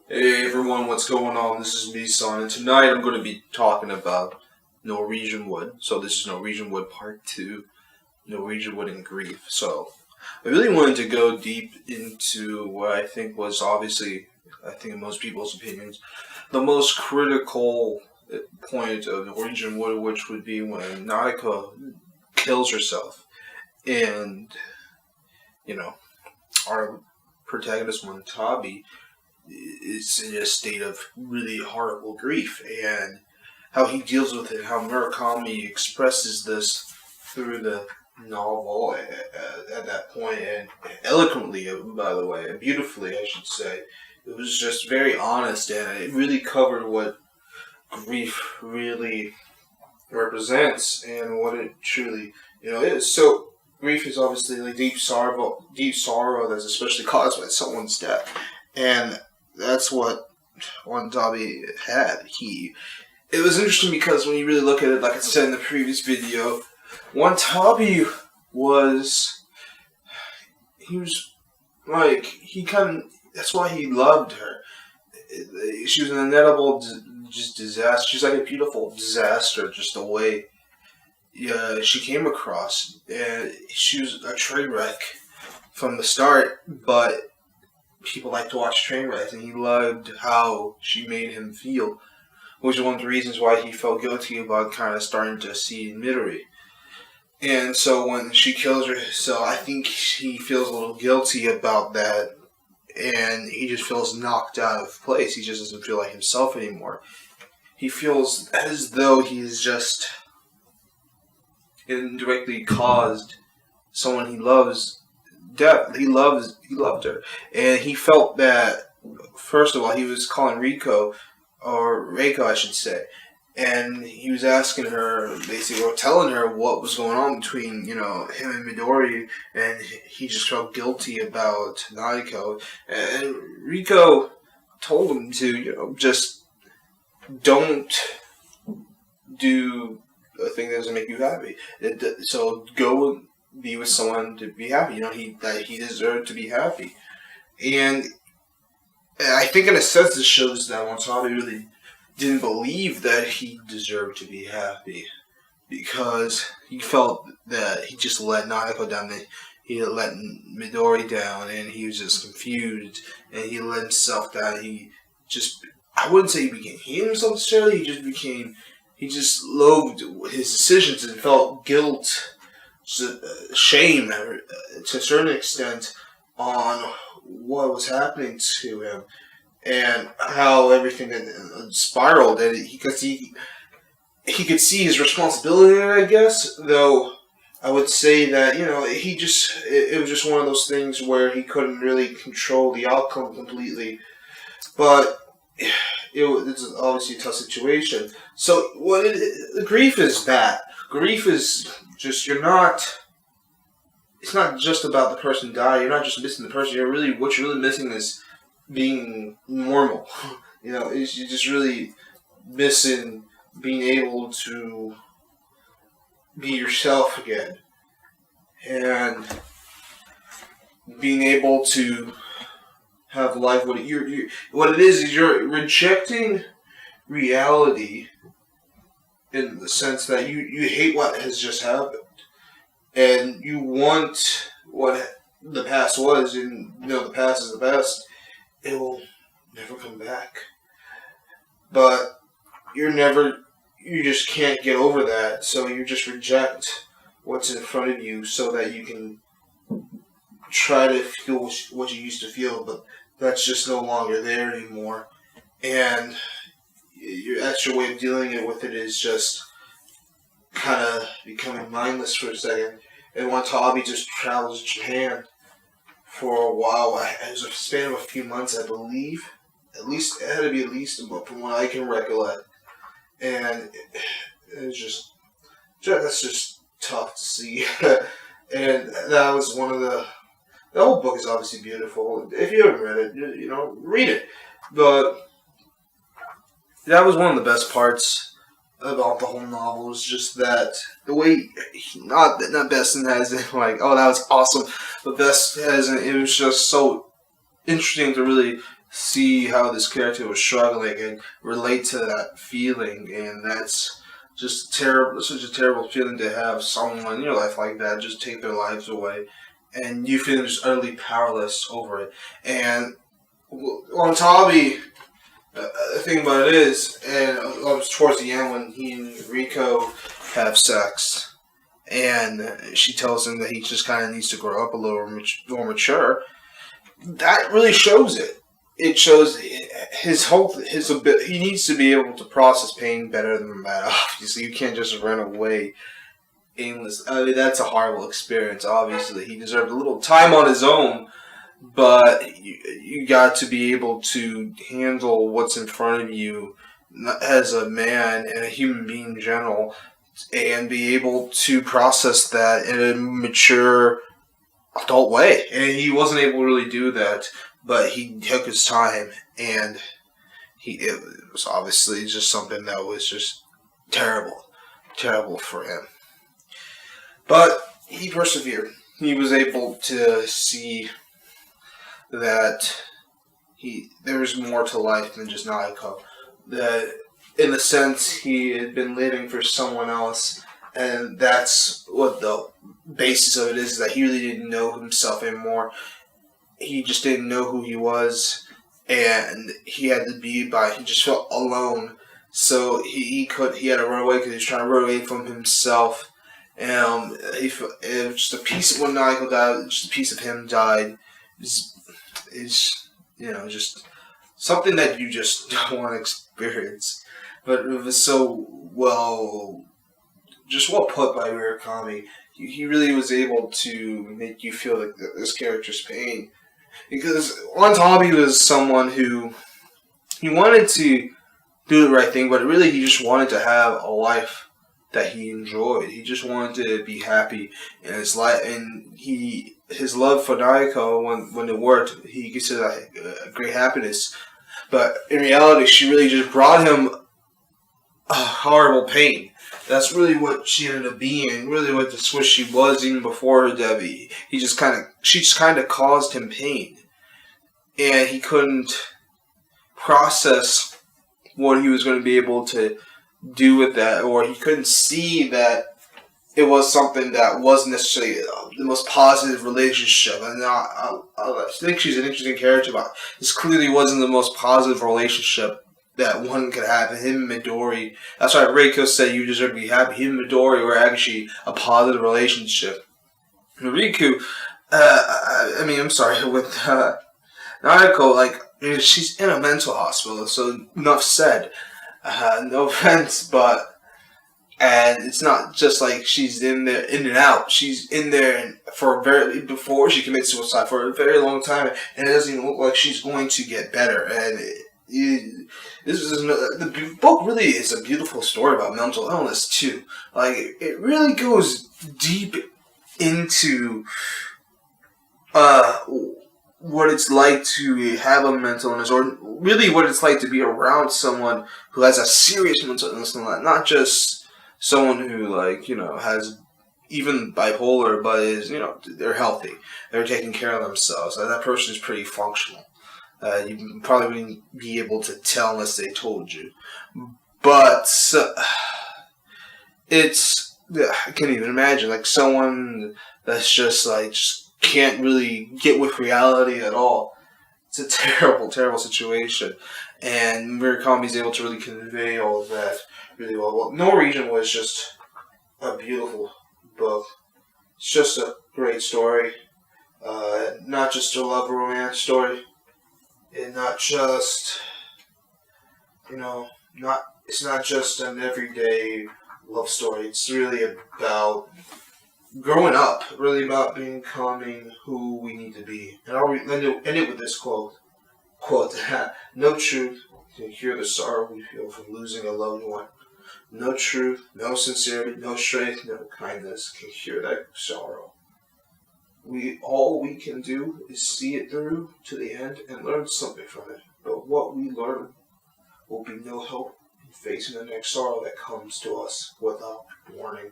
Hey everyone, what's going on? This is me, Son, and tonight I'm going to be talking about Norwegian Wood. So this is Norwegian Wood Part 2, Norwegian Wood and Greif. So I really wanted to go deep into what I think was obviously, I think in most people's opinions, the most critical point of Norwegian Wood, which would be when Naika kills herself. And, you know, our protagonist, Tabi, is in a state of really horrible grief, and how he deals with it, how Murakami expresses this through the novel at that point, and eloquently, by the way, and beautifully, I should say. It was just very honest, and it really covered what grief really represents and what it truly, is. So grief is obviously like deep sorrow that's especially caused by someone's death, and that's what Wandabi had. It was interesting because when you really look at it, like I said in the previous video, Wandabi he was like, that's why he loved her. She was an inedible just disaster. She's like a beautiful disaster, just the way she came across. And she was a train wreck from the start, but people like to watch train wrecks, and he loved how she made him feel, which is one of the reasons why he felt guilty about kind of starting to see Midori. And so when she kills herself, I think he feels a little guilty about that, and he just feels knocked out of place. He just doesn't feel like himself anymore. He feels as though he's just indirectly caused someone he loves death. He loved her, and he felt that. First of all, he was calling Reiko, I should say, and he was asking her, basically, or telling her what was going on between him and Midori, and he just felt guilty about Naiko, and Reiko told him to just don't do a thing that doesn't make you happy. So go be with someone to be happy. He deserved to be happy. And I think in a sense this shows that Watanabe really didn't believe that he deserved to be happy, because he felt that he just let Naoko down, that he had let Midori down, and he was just confused, and he let himself down. I wouldn't say he became himself necessarily, he just loathed his decisions and felt guilt, shame to a certain extent on what was happening to him, and how everything had spiraled, and he could see his responsibility, I guess. Though I would say that it was just one of those things where he couldn't really control the outcome completely, but it's obviously a tough situation. So grief is that. Grief is just, it's not just about the person dying. You're not just missing the person. What you're really missing is being normal. You're just really missing being able to be yourself again, and being able to have life. What it is you're rejecting reality, in the sense that you hate what has just happened, and you want what the past was, and the past is the past. It will never come back. But you just can't get over that, so you just reject what's in front of you so that you can try to feel what you used to feel, but that's just no longer there anymore. And that's your way of dealing with it, is just kind of becoming mindless for a second. And Watanabe just travels to Japan for a while. It was a span of a few months, I believe. At least, it had to be at least, from what I can recollect. And it's that's just tough to see. And that was one of the whole book is obviously beautiful. If you haven't read it, read it. But that was one of the best parts about the whole novel, is just that the way, not best in as in like, oh, that was awesome, but best as in, it was just so interesting to really see how this character was struggling and relate to that feeling, and that's just terrible. Such a terrible feeling to have someone in your life like that just take their lives away, and you feel just utterly powerless over it. And on Tabi, the thing about it is, and towards the end when he and Rico have sex, and she tells him that he just kind of needs to grow up a little more mature. That really shows it. It shows his ability. He needs to be able to process pain better than that. Obviously, you can't just run away aimless. I mean, that's a horrible experience. Obviously, he deserved a little time on his own, but you got to be able to handle what's in front of you as a man and a human being in general, and be able to process that in a mature adult way. And he wasn't able to really do that, but he took his time, and it was obviously just something that was just terrible for him. But he persevered. He was able to see that there was more to life than just Naoko. That in a sense he had been living for someone else, and that's what the basis of it is, that he really didn't know himself anymore. He just didn't know who he was, and he had to be he just felt alone. So he had to run away because he was trying to run away from himself. And it was just a piece, when Naoko died, just a piece of him died. Is just something that you just don't want to experience. But it was so well put by Murakami. He really was able to make you feel like this character's pain. Because Watanabe was someone who, he wanted to do the right thing, but really he just wanted to have a life that he enjoyed. He just wanted to be happy in his life, and his love for Naoko, when it worked, he considered that a great happiness. But in reality, she really just brought him a horrible pain. That's really what she ended up being. Really, what she was even before her Debbie. She just kind of caused him pain, and he couldn't process what he was going to be able to do with that, or he couldn't see that it was something that wasn't necessarily the most positive relationship. And I think she's an interesting character, but this clearly wasn't the most positive relationship that one could have. Him and Midori, that's why Reiko said you deserve to be happy. Him and Midori were actually a positive relationship. Riku, with Naoko, she's in a mental hospital, so enough said. No offense, and it's not just like she's in there, in and out. She's in there before she commits suicide for a very long time, and it doesn't even look like she's going to get better. And the book really is a beautiful story about mental illness too. Like, it really goes deep into what it's like to have a mental illness, or really what it's like to be around someone who has a serious mental illness, not just someone who has even bipolar, but is they're healthy, they're taking care of themselves. That person is pretty functional. You probably wouldn't be able to tell unless they told you. But I can't even imagine someone that's just can't really get with reality at all. It's a terrible, terrible situation, and Murakami is able to really convey all of that really well. Well, Norwegian was just a beautiful book. It's just a great story. Not just a love romance story, and not just it's not just an everyday love story. It's really about growing up, really about becoming who we need to be. And I'll end it with this quote. No truth can cure the sorrow we feel from losing a loved one. No truth, no sincerity, no strength, no kindness can cure that sorrow. All we can do is see it through to the end and learn something from it. But what we learn will be no help in facing the next sorrow that comes to us without warning.